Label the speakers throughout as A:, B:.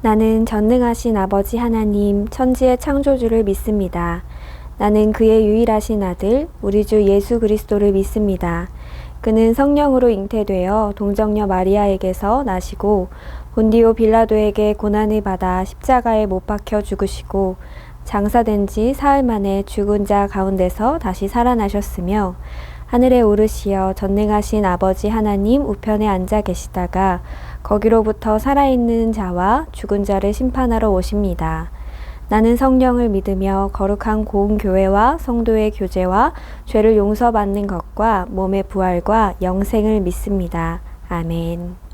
A: 나는 전능하신 아버지 하나님, 천지의 창조주를 믿습니다. 나는 그의 유일하신 아들, 우리 주 예수 그리스도를 믿습니다. 그는 성령으로 잉태되어 동정녀 마리아에게서 나시고 본디오 빌라도에게 고난을 받아 십자가에 못 박혀 죽으시고 장사된 지 사흘 만에 죽은 자 가운데서 다시 살아나셨으며 하늘에 오르시어 전능하신 아버지 하나님 우편에 앉아 계시다가 거기로부터 살아있는 자와 죽은 자를 심판하러 오십니다. 나는 성령을 믿으며 거룩한 고운 교회와 성도의 교제와 죄를 용서받는 것과 몸의 부활과 영생을 믿습니다. 아멘.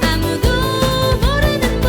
B: 아무도 모르는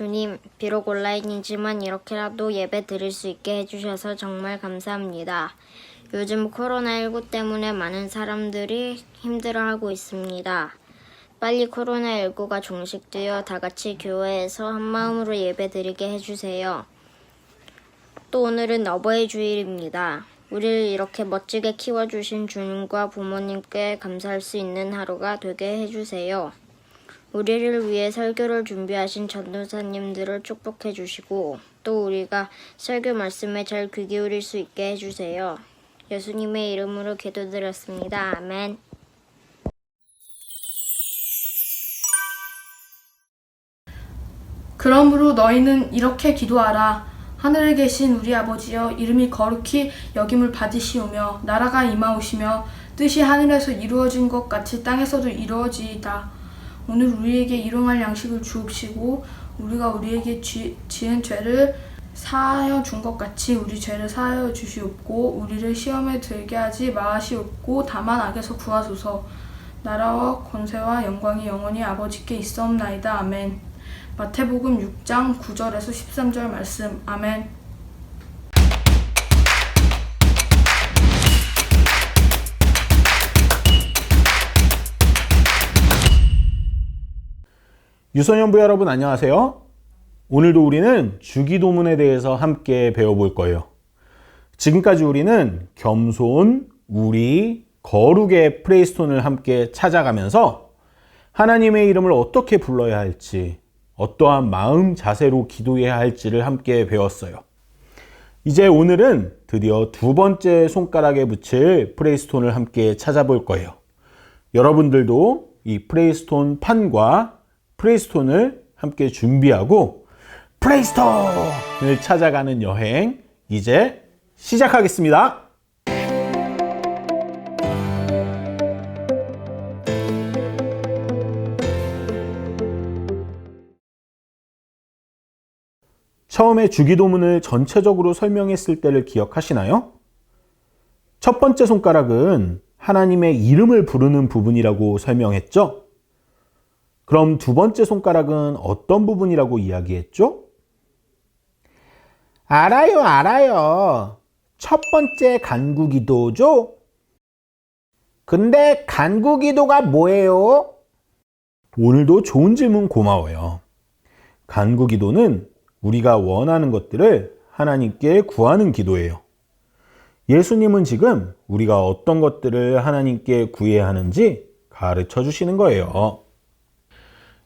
B: 주님, 비록 온라인이지만 이렇게라도 예배 드릴 수 있게 해주셔서 정말 감사합니다. 요즘 코로나19 때문에 많은 사람들이 힘들어하고 있습니다. 빨리 코로나19가 종식되어 다 같이 교회에서 한마음으로 예배 드리게 해주세요. 또 오늘은 어버이 주일입니다. 우리를 이렇게 멋지게 키워주신 주님과 부모님께 감사할 수 있는 하루가 되게 해주세요. 우리를 위해 설교를 준비하신 전도사님들을 축복해 주시고 또 우리가 설교 말씀에 잘 귀 기울일 수 있게 해주세요. 예수님의 이름으로 기도드렸습니다. 아멘.
C: 그러므로 너희는 이렇게 기도하라. 하늘에 계신 우리 아버지여, 이름이 거룩히 여김을 받으시오며 나라가 임하오시며 뜻이 하늘에서 이루어진 것 같이 땅에서도 이루어지이다. 오늘 우리에게 일용할 양식을 주옵시고 우리가 우리에게 지은 죄를 사하여 준 것 같이 우리 죄를 사하여 주시옵고 우리를 시험에 들게 하지 마시옵고 다만 악에서 구하소서. 나라와 권세와 영광이 영원히 아버지께 있사옵나이다. 아멘. 마태복음 6장 9절에서 13절 말씀. 아멘.
D: 유소년부 여러분 안녕하세요. 오늘도 우리는 주기도문에 대해서 함께 배워볼 거예요. 지금까지 우리는 겸손, 우리, 거룩의 프레이스톤을 함께 찾아가면서 하나님의 이름을 어떻게 불러야 할지, 어떠한 마음 자세로 기도해야 할지를 함께 배웠어요. 이제 오늘은 드디어 두 번째 손가락에 붙일 프레이스톤을 함께 찾아볼 거예요. 여러분들도 이 프레이스톤 판과 프레이스톤을 함께 준비하고 프레이스톤을 찾아가는 여행 이제 시작하겠습니다. 처음에 주기도문을 전체적으로 설명했을 때를 기억하시나요? 첫 번째 손가락은 하나님의 이름을 부르는 부분이라고 설명했죠? 그럼 두 번째 손가락은 어떤 부분이라고 이야기했죠? 알아요. 첫 번째 간구기도죠? 근데 간구기도가 뭐예요? 오늘도 좋은 질문 고마워요. 간구기도는 우리가 원하는 것들을 하나님께 구하는 기도예요. 예수님은 지금 우리가 어떤 것들을 하나님께 구해야 하는지 가르쳐 주시는 거예요.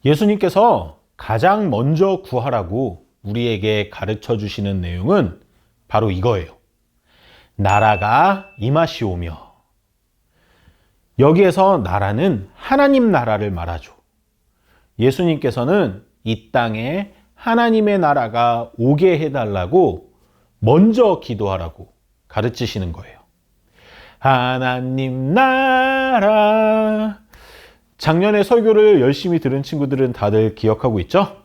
D: 예수님께서 가장 먼저 구하라고 우리에게 가르쳐 주시는 내용은 바로 이거예요. 나라가 임하시오며. 여기에서 나라는 하나님 나라를 말하죠. 예수님께서는 이 땅에 하나님의 나라가 오게 해달라고 먼저 기도하라고 가르치시는 거예요. 하나님 나라. 작년에 설교를 열심히 들은 친구들은 다들 기억하고 있죠?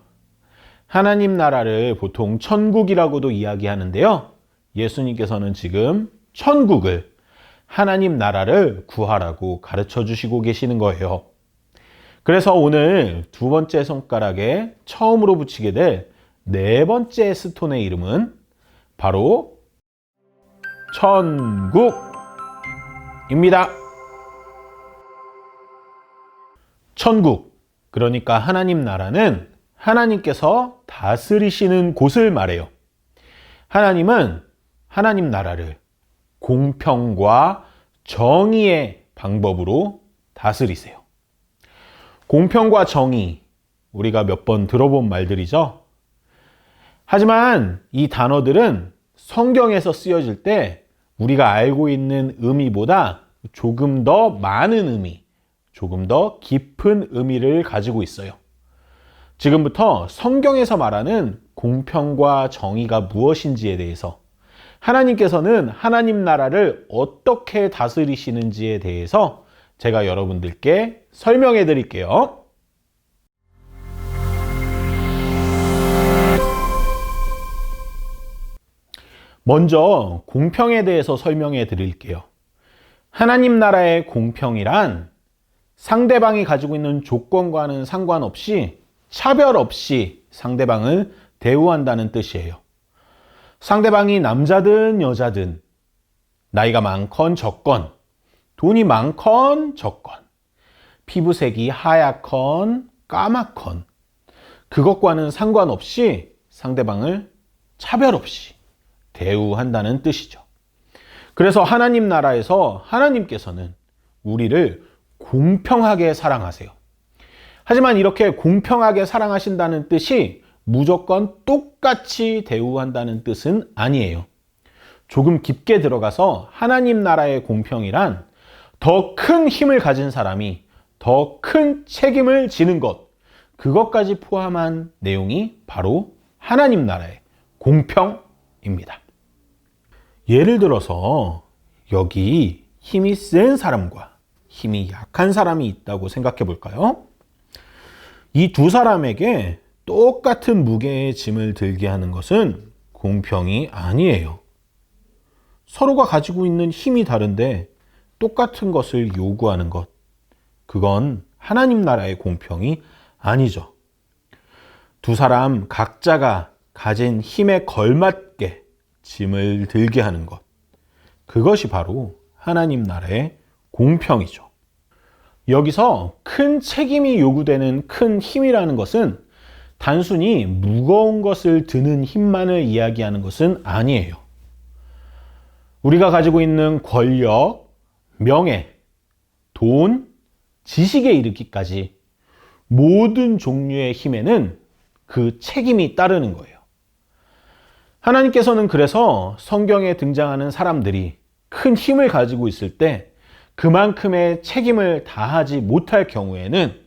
D: 하나님 나라를 보통 천국이라고도 이야기하는데요. 예수님께서는 지금 천국을, 하나님 나라를 구하라고 가르쳐 주시고 계시는 거예요. 그래서 오늘 두 번째 손가락에 처음으로 붙이게 될 네 번째 스톤의 이름은 바로 천국입니다. 천국, 그러니까 하나님 나라는 하나님께서 다스리시는 곳을 말해요. 하나님은 하나님 나라를 공평과 정의의 방법으로 다스리세요. 공평과 정의, 우리가 몇 번 들어본 말들이죠. 하지만 이 단어들은 성경에서 쓰여질 때 우리가 알고 있는 의미보다 조금 더 많은 의미, 조금 더 깊은 의미를 가지고 있어요. 지금부터 성경에서 말하는 공평과 정의가 무엇인지에 대해서, 하나님께서는 하나님 나라를 어떻게 다스리시는지에 대해서 제가 여러분들께 설명해 드릴게요. 먼저 공평에 대해서 설명해 드릴게요. 하나님 나라의 공평이란 상대방이 가지고 있는 조건과는 상관없이 차별 없이 상대방을 대우한다는 뜻이에요. 상대방이 남자든 여자든, 나이가 많건 적건, 돈이 많건 적건, 피부색이 하얗건 까맣건, 그것과는 상관없이 상대방을 차별 없이 대우한다는 뜻이죠. 그래서 하나님 나라에서 하나님께서는 우리를 공평하게 사랑하세요. 하지만 이렇게 공평하게 사랑하신다는 뜻이 무조건 똑같이 대우한다는 뜻은 아니에요. 조금 깊게 들어가서 하나님 나라의 공평이란 더 큰 힘을 가진 사람이 더 큰 책임을 지는 것, 그것까지 포함한 내용이 바로 하나님 나라의 공평입니다. 예를 들어서 여기 힘이 센 사람과 힘이 약한 사람이 있다고 생각해 볼까요? 이 두 사람에게 똑같은 무게의 짐을 들게 하는 것은 공평이 아니에요. 서로가 가지고 있는 힘이 다른데 똑같은 것을 요구하는 것, 그건 하나님 나라의 공평이 아니죠. 두 사람 각자가 가진 힘에 걸맞게 짐을 들게 하는 것, 그것이 바로 하나님 나라의 공평이죠. 여기서 큰 책임이 요구되는 큰 힘이라는 것은 단순히 무거운 것을 드는 힘만을 이야기하는 것은 아니에요. 우리가 가지고 있는 권력, 명예, 돈, 지식에 이르기까지 모든 종류의 힘에는 그 책임이 따르는 거예요. 하나님께서는 그래서 성경에 등장하는 사람들이 큰 힘을 가지고 있을 때 그만큼의 책임을 다하지 못할 경우에는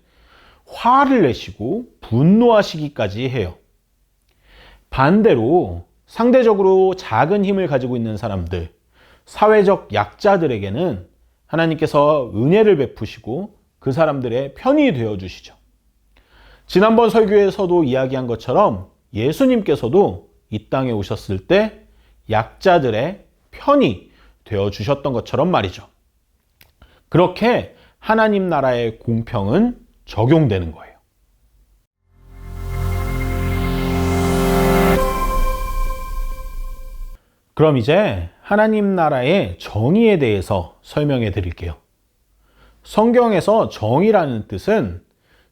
D: 화를 내시고 분노하시기까지 해요. 반대로 상대적으로 작은 힘을 가지고 있는 사람들, 사회적 약자들에게는 하나님께서 은혜를 베푸시고 그 사람들의 편이 되어주시죠. 지난번 설교에서도 이야기한 것처럼 예수님께서도 이 땅에 오셨을 때 약자들의 편이 되어주셨던 것처럼 말이죠. 그렇게 하나님 나라의 공평은 적용되는 거예요. 그럼 이제 하나님 나라의 정의에 대해서 설명해 드릴게요. 성경에서 정의라는 뜻은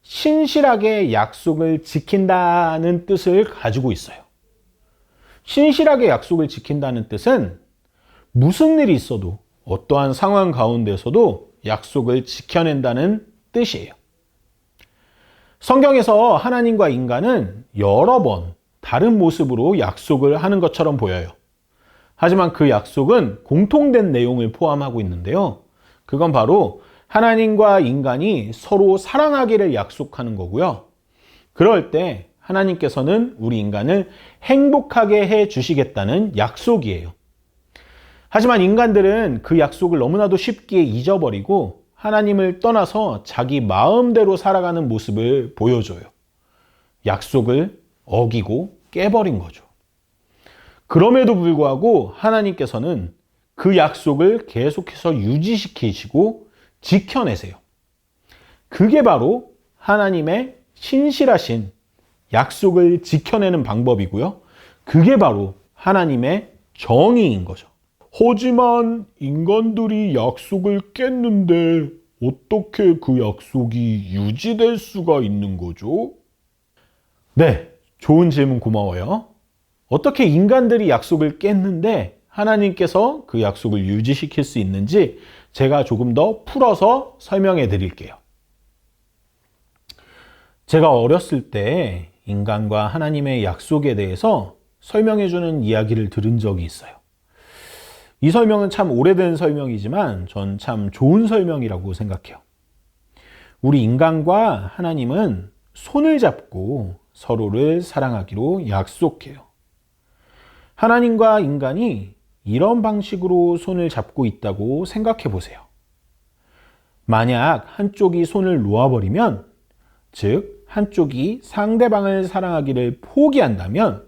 D: 신실하게 약속을 지킨다는 뜻을 가지고 있어요. 신실하게 약속을 지킨다는 뜻은 무슨 일이 있어도 어떠한 상황 가운데서도 약속을 지켜낸다는 뜻이에요. 성경에서 하나님과 인간은 여러 번 다른 모습으로 약속을 하는 것처럼 보여요. 하지만 그 약속은 공통된 내용을 포함하고 있는데요. 그건 바로 하나님과 인간이 서로 사랑하기를 약속하는 거고요. 그럴 때 하나님께서는 우리 인간을 행복하게 해 주시겠다는 약속이에요. 하지만 인간들은 그 약속을 너무나도 쉽게 잊어버리고 하나님을 떠나서 자기 마음대로 살아가는 모습을 보여줘요. 약속을 어기고 깨버린 거죠. 그럼에도 불구하고 하나님께서는 그 약속을 계속해서 유지시키시고 지켜내세요. 그게 바로 하나님의 신실하신 약속을 지켜내는 방법이고요. 그게 바로 하나님의 정의인 거죠. 하지만 인간들이 약속을 깼는데 어떻게 그 약속이 유지될 수가 있는 거죠? 네, 좋은 질문 고마워요. 어떻게 인간들이 약속을 깼는데 하나님께서 그 약속을 유지시킬 수 있는지 제가 조금 더 풀어서 설명해 드릴게요. 제가 어렸을 때 인간과 하나님의 약속에 대해서 설명해 주는 이야기를 들은 적이 있어요. 이 설명은 참 오래된 설명이지만 전 참 좋은 설명이라고 생각해요. 우리 인간과 하나님은 손을 잡고 서로를 사랑하기로 약속해요. 하나님과 인간이 이런 방식으로 손을 잡고 있다고 생각해 보세요. 만약 한쪽이 손을 놓아버리면, 즉 한쪽이 상대방을 사랑하기를 포기한다면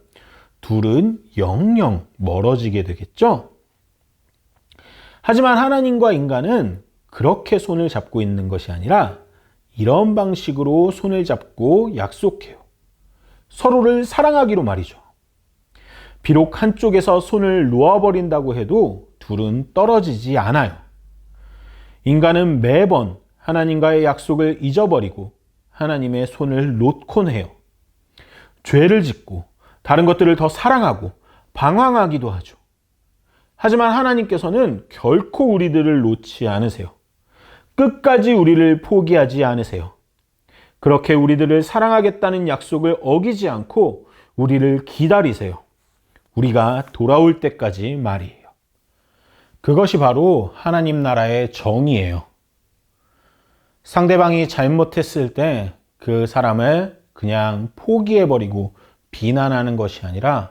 D: 둘은 영영 멀어지게 되겠죠? 하지만 하나님과 인간은 그렇게 손을 잡고 있는 것이 아니라 이런 방식으로 손을 잡고 약속해요. 서로를 사랑하기로 말이죠. 비록 한쪽에서 손을 놓아버린다고 해도 둘은 떨어지지 않아요. 인간은 매번 하나님과의 약속을 잊어버리고 하나님의 손을 놓곤 해요. 죄를 짓고 다른 것들을 더 사랑하고 방황하기도 하죠. 하지만 하나님께서는 결코 우리들을 놓지 않으세요. 끝까지 우리를 포기하지 않으세요. 그렇게 우리들을 사랑하겠다는 약속을 어기지 않고 우리를 기다리세요. 우리가 돌아올 때까지 말이에요. 그것이 바로 하나님 나라의 정의예요. 상대방이 잘못했을 때 그 사람을 그냥 포기해버리고 비난하는 것이 아니라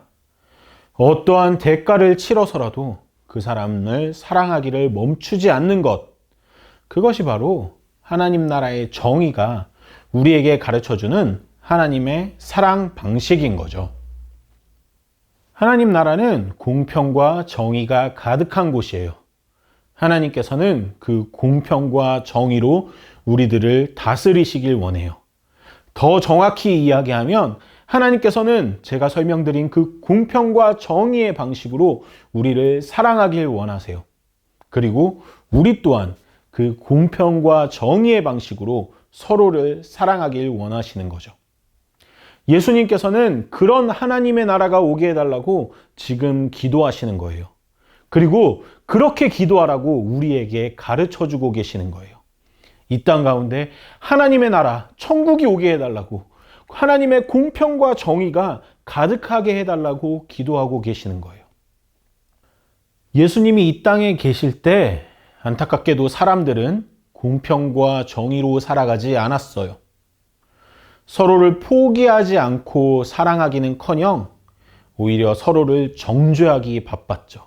D: 어떠한 대가를 치러서라도 그 사람을 사랑하기를 멈추지 않는 것, 그것이 바로 하나님 나라의 정의가 우리에게 가르쳐주는 하나님의 사랑 방식인 거죠. 하나님 나라는 공평과 정의가 가득한 곳이에요. 하나님께서는 그 공평과 정의로 우리들을 다스리시길 원해요. 더 정확히 이야기하면 하나님께서는 제가 설명드린 그 공평과 정의의 방식으로 우리를 사랑하길 원하세요. 그리고 우리 또한 그 공평과 정의의 방식으로 서로를 사랑하길 원하시는 거죠. 예수님께서는 그런 하나님의 나라가 오게 해달라고 지금 기도하시는 거예요. 그리고 그렇게 기도하라고 우리에게 가르쳐주고 계시는 거예요. 이 땅 가운데 하나님의 나라, 천국이 오게 해달라고, 하나님의 공평과 정의가 가득하게 해달라고 기도하고 계시는 거예요. 예수님이 이 땅에 계실 때 안타깝게도 사람들은 공평과 정의로 살아가지 않았어요. 서로를 포기하지 않고 사랑하기는커녕 오히려 서로를 정죄하기 바빴죠.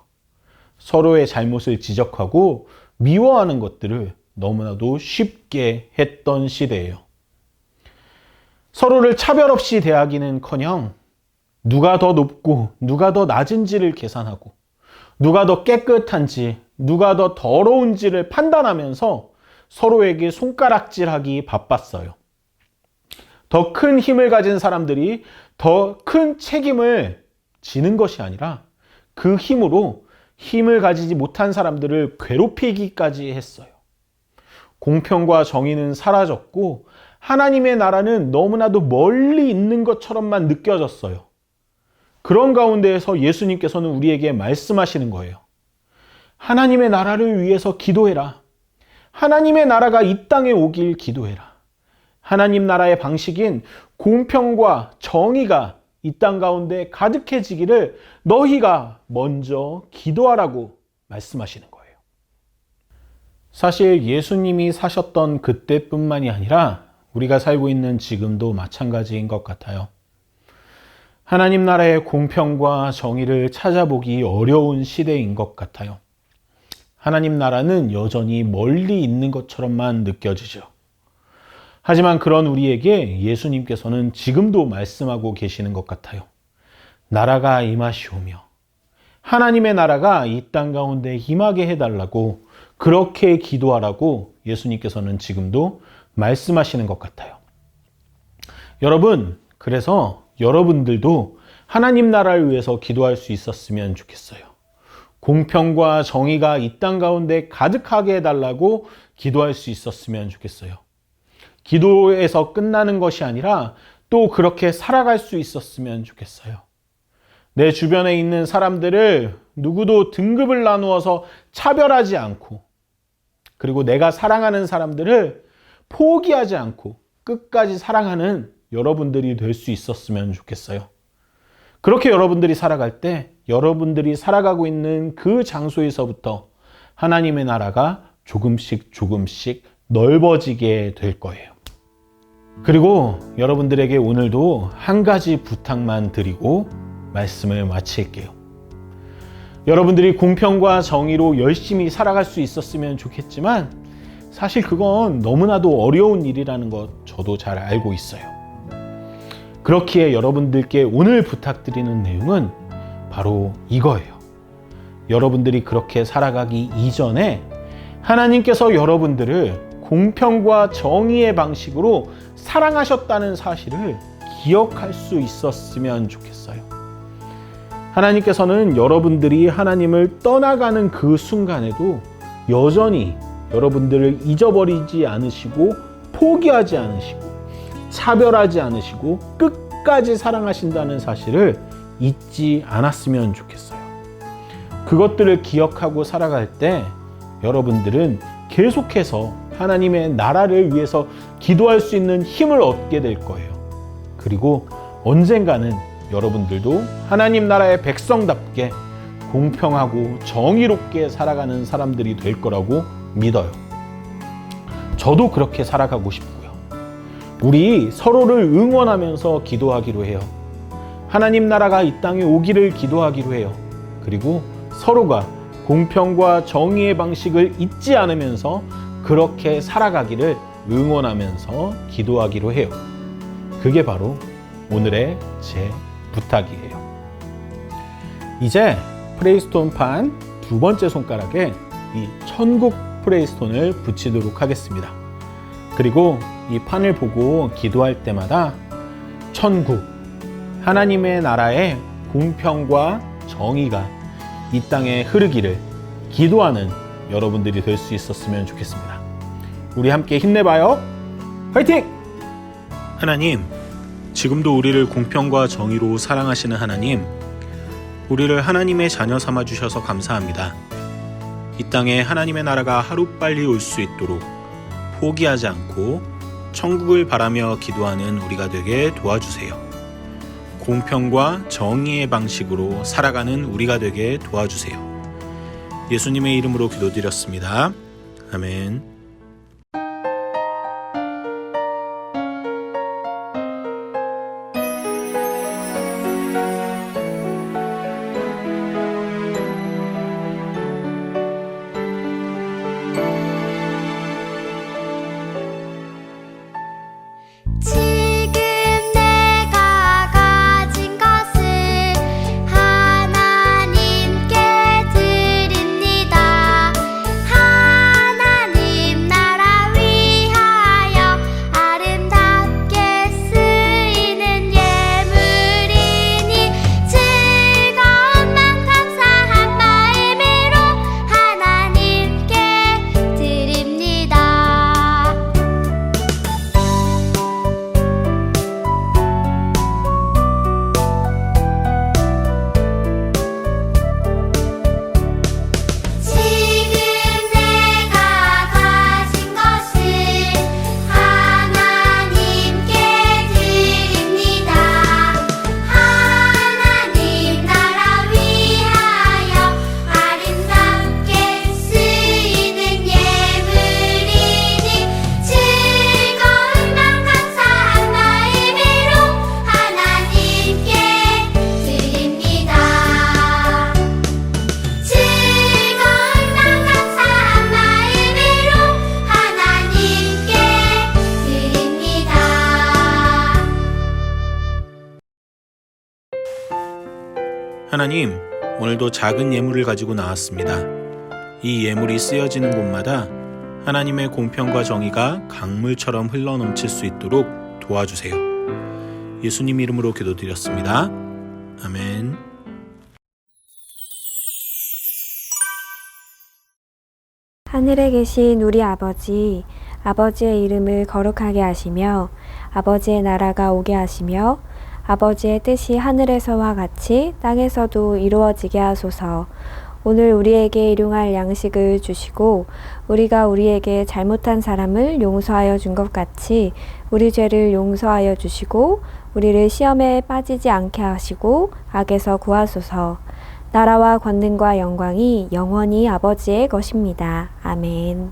D: 서로의 잘못을 지적하고 미워하는 것들을 너무나도 쉽게 했던 시대예요. 서로를 차별 없이 대하기는커녕 누가 더 높고 누가 더 낮은지를 계산하고 누가 더 깨끗한지 누가 더 더러운지를 판단하면서 서로에게 손가락질하기 바빴어요. 더 큰 힘을 가진 사람들이 더 큰 책임을 지는 것이 아니라 그 힘으로 힘을 가지지 못한 사람들을 괴롭히기까지 했어요. 공평과 정의는 사라졌고 하나님의 나라는 너무나도 멀리 있는 것처럼만 느껴졌어요. 그런 가운데에서 예수님께서는 우리에게 말씀하시는 거예요. 하나님의 나라를 위해서 기도해라. 하나님의 나라가 이 땅에 오길 기도해라. 하나님 나라의 방식인 공평과 정의가 이 땅 가운데 가득해지기를 너희가 먼저 기도하라고 말씀하시는 거예요. 사실 예수님이 사셨던 그때뿐만이 아니라 우리가 살고 있는 지금도 마찬가지인 것 같아요. 하나님 나라의 공평과 정의를 찾아보기 어려운 시대인 것 같아요. 하나님 나라는 여전히 멀리 있는 것처럼만 느껴지죠. 하지만 그런 우리에게 예수님께서는 지금도 말씀하고 계시는 것 같아요. 나라가 임하시오며 하나님의 나라가 이 땅 가운데 임하게 해달라고 그렇게 기도하라고 예수님께서는 지금도 말씀하시는 것 같아요. 여러분, 그래서 여러분들도 하나님 나라를 위해서 기도할 수 있었으면 좋겠어요. 공평과 정의가 이 땅 가운데 가득하게 해달라고 기도할 수 있었으면 좋겠어요. 기도에서 끝나는 것이 아니라 또 그렇게 살아갈 수 있었으면 좋겠어요. 내 주변에 있는 사람들을 누구도 등급을 나누어서 차별하지 않고, 그리고 내가 사랑하는 사람들을 포기하지 않고 끝까지 사랑하는 여러분들이 될 수 있었으면 좋겠어요. 그렇게 여러분들이 살아갈 때 여러분들이 살아가고 있는 그 장소에서부터 하나님의 나라가 조금씩 넓어지게 될 거예요. 그리고 여러분들에게 오늘도 한 가지 부탁만 드리고 말씀을 마칠게요. 여러분들이 공평과 정의로 열심히 살아갈 수 있었으면 좋겠지만 사실 그건 너무나도 어려운 일이라는 것 저도 잘 알고 있어요. 그렇기에 여러분들께 오늘 부탁드리는 내용은 바로 이거예요. 여러분들이 그렇게 살아가기 이전에 하나님께서 여러분들을 공평과 정의의 방식으로 사랑하셨다는 사실을 기억할 수 있었으면 좋겠어요. 하나님께서는 여러분들이 하나님을 떠나가는 그 순간에도 여전히 여러분들을 잊어버리지 않으시고 포기하지 않으시고 차별하지 않으시고 끝까지 사랑하신다는 사실을 잊지 않았으면 좋겠어요. 그것들을 기억하고 살아갈 때 여러분들은 계속해서 하나님의 나라를 위해서 기도할 수 있는 힘을 얻게 될 거예요. 그리고 언젠가는 여러분들도 하나님 나라의 백성답게 공평하고 정의롭게 살아가는 사람들이 될 거라고 믿어요. 저도 그렇게 살아가고 싶고요. 우리 서로를 응원하면서 기도하기로 해요. 하나님 나라가 이 땅에 오기를 기도하기로 해요. 그리고 서로가 공평과 정의의 방식을 잊지 않으면서 그렇게 살아가기를 응원하면서 기도하기로 해요. 그게 바로 오늘의 제 부탁이에요. 이제 프레이스톤판 두 번째 손가락에 이 천국 프레이스톤을 붙이도록 하겠습니다. 그리고 이 판을 보고 기도할 때마다 천국, 하나님의 나라의 공평과 정의가 이 땅에 흐르기를 기도하는 여러분들이 될 수 있었으면 좋겠습니다. 우리 함께 힘내봐요. 화이팅! 하나님, 지금도 우리를 공평과 정의로 사랑하시는 하나님, 우리를 하나님의 자녀 삼아 주셔서 감사합니다. 이 땅에 하나님의 나라가 하루빨리 올 수 있도록 포기하지 않고 천국을 바라며 기도하는 우리가 되게 도와주세요. 공평과 정의의 방식으로 살아가는 우리가 되게 도와주세요. 예수님의 이름으로 기도드렸습니다. 아멘.
E: 지금 내가 가진 것을 하나님께 드립니다. 하나님 나라 위하여 아름답게 쓰이는 예물이니 즐거운 맘 감사한 마음으로 하나님께 드립니다. 지금 내가 가진 것을 하나님께 드립니다. 하나님 나라 위하여 아름답게 쓰이는 예물이니 즐거운 맘 감사한 마음으로 하나님께 드립니다. 즐거운 맘 감사한 마음으로 하나님께 드립니다.
D: 하나님, 오늘도 작은 예물을 가지고 나왔습니다. 이 예물이 쓰여지는 곳마다 하나님의 공평과 정의가 강물처럼 흘러넘칠 수 있도록 도와주세요. 예수님 이름으로 기도드렸습니다. 아멘.
A: 하늘에 계신 우리 아버지, 아버지의 이름을 거룩하게 하시며 아버지의 나라가 오게 하시며 아버지의 뜻이 하늘에서와 같이 땅에서도 이루어지게 하소서. 오늘 우리에게 일용할 양식을 주시고 우리가 우리에게 잘못한 사람을 용서하여 준 것 같이 우리 죄를 용서하여 주시고 우리를 시험에 빠지지 않게 하시고 악에서 구하소서. 나라와 권능과 영광이 영원히 아버지의 것입니다. 아멘.